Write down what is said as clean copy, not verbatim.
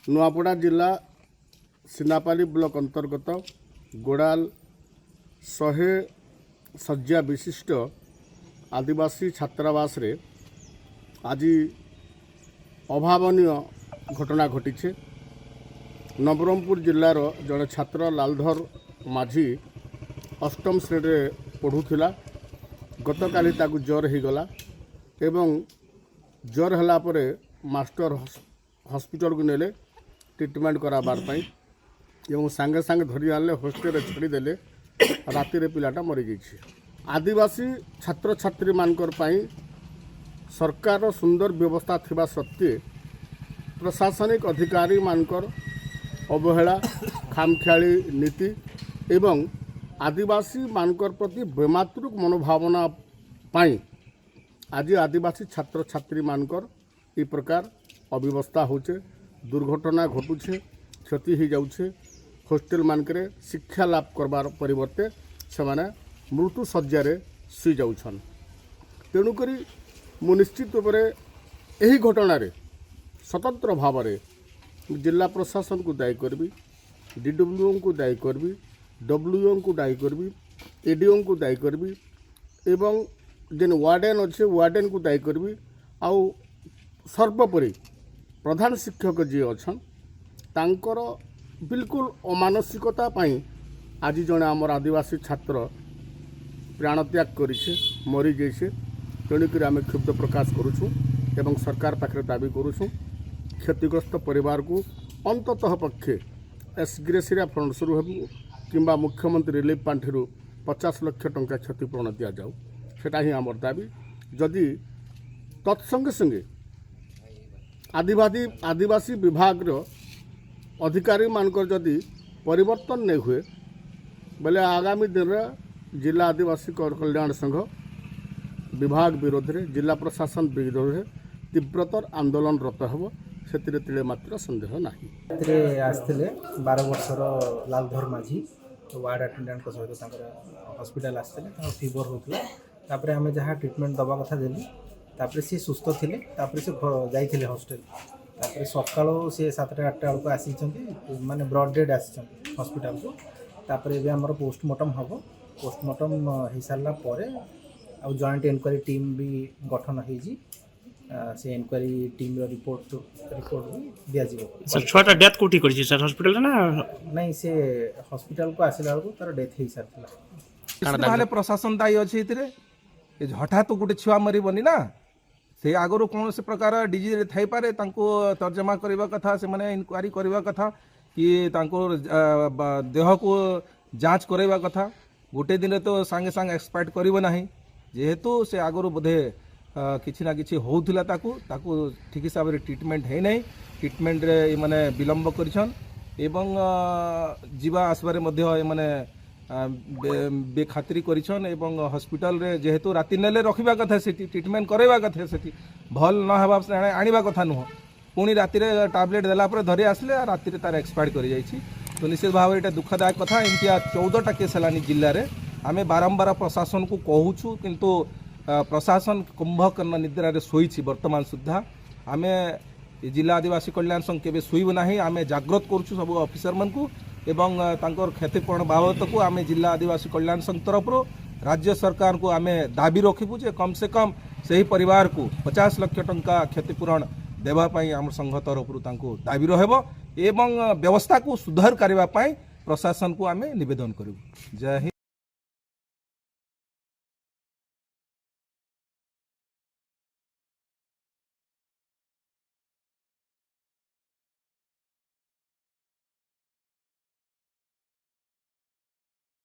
नुआपड़ा जिला सिनापाली ब्लॉक अंतर्गत गोड़ाल 100 शज्या विशिष्ट आदिवासी छात्रावास रे आज अभावनीय घटना घटी। नवरंगपुर जिलार जड़े छात्र लालधर माझी अष्टम श्रेणी पढ़ुला। गतकाली ताकू ज्वर हो गला एवं ज्वर होला परे मास्टर हॉस्पिटल को नेले ट्रीटमेंट कराबार पाई एवं सांगे सांगे धरी आने हॉस्टेल छाड़ीदेले। राति रे पिलाटा मरी जाइए। आदिवासी छात्र छात्री मानकर पाई सरकार सुंदर व्यवस्था थिबा सत्वे प्रशासनिक अधिकारी मानकर अवहेला खामख्याली नीति एवं आदिवासी मानकर प्रति बेमातृक मनोभावना पाई आज आदिवासी छात्र छात्री मानकर ई प्रकार अव्यवस्था होचे, दुर्घटना घटुछे, क्षति हो जाउछे। हॉस्टेल मानकरे शिक्षा लाभ करबार परिवर्ते सेमाने मृत्यु शज्यारे सुई जाउछन। तेणुकरी मु निश्चित रूपे यही घटना स्वतंत्र भाव में जिला प्रशासन को दायी करबी, डीडब्ल्यूओ को दायी करबी, डब्ल्यूओ को दायी करबी, एडीओ को दायी करबी एवं जेन वार्डेन अच्छे वार्डेन को दायी करबी। आउ सर्वोपरि प्रधान शिक्षक जी अच्छन तांकर बिल्कुल अमानसिकता पाई आज जड़े आमर आदिवासी छात्र प्राणत्याग करिछे, मरी जाइछे। तेणुक आम क्षुब्ध प्रकाश करुछुं एवं सरकार पाखे दाबी करुछुं क्षतिग्रस्त परिवार को अंततः पक्षे एसग्रेसिया फंड शुरू किंबा मुख्यमंत्री रिलीफ पांठि 50 लाख टंका क्षतिपूरण दि जाऊ। सेटा ही आमर दाबी। जदि तत्संगे संगे आदिवासी विभाग अधिकारी मानकर जदि परिवर्तन नहीं हुए बोले आगामी दिन में जिला आदिवासी कल्याण संघ विभाग विरोध में जिला प्रशासन विरोध में तीव्रतर आंदोलन रत हो से मात्र संदेह नहीं। आसते 12 वर्षर लालधर माझी वार्ड अटेंडेंट सहित हॉस्पिटल आसते फीवर होता आम जहाँ ट्रीटमेंट दवा कथा देली सी सुस्थ थे से जाइए हॉस्टेल सका सी 7-8 बेलू आसी माने ब्रॉड डेड आसी हॉस्पिटल को आमर पोस्टमार्टम हम पोस्टमार्टम हो सारा आ जॉइंट इनक्वारी टीम भी गठन होती से इनक्वारी टीम रिपोर्ट भी दिया। सर छुआटा डेथ कोठी करी सर हॉस्पिटल ना नहीं से हॉस्पिटल को आसिला बेलू तार डेथ हो सारा ताले प्रशासन दायी अच्छे ये हठात गोटे छुआ मरबनी ना से आगु कौन से प्रकार डिजीज थी पारे तर्जमा करवा कथा से माने इनक्वारी करवा कथा कि देह को जांच करवा कथा। गोटे दिन तो सांगे सांगे एक्सपायर्ड करिवो नाही जेहेतु से आगु बोधे किछि ना किछि होउथिला ताकू ठीक हिसाब रे ट्रीटमेंट है नहीं। ट्रीटमेंट रे माने विलंब करिछन एवं जीवा आसबारे मध्य माने बेखातिरी करिछन एवं हॉस्पिटल रे जेहेतु राति नेले रखिबा कथा से ट्रीटमेंट करैबा कथा से भल न हेबा आनिबा कथा नुह पुणी राति रे टैबलेट देला पर धरी आसले राति रे तार एक्सपायर करि जाइछि। तो निश्चित भाव एटा दुखदायक कथा। एमतिया 14टा केस हलानी जिल्ला रे आमे बारंबार प्रशासन को कहूछु किंतु प्रशासन कुंभकर्ण निद्रा रे सोईछि। वर्तमान सुद्धा आमे जिला आदिवासी कल्याण संघ केबे सोईब नाही। आमे जागृत करूछु सब ऑफिसर मन को एवं तांकर क्षतिपूरण बाबत को आमे जिला आदिवासी कल्याण संघ तरफ राज्य सरकार को आमे दाबी रखिबु जे कम से कम सही परिवार को 50 लाख टंका क्षतिपूरण देवा पाई आम संघ तरफ दाबी रहबो एवं व्यवस्था को सुधार करबा पाई प्रशासन को आमे निवेदन करिबु। जय हिंद।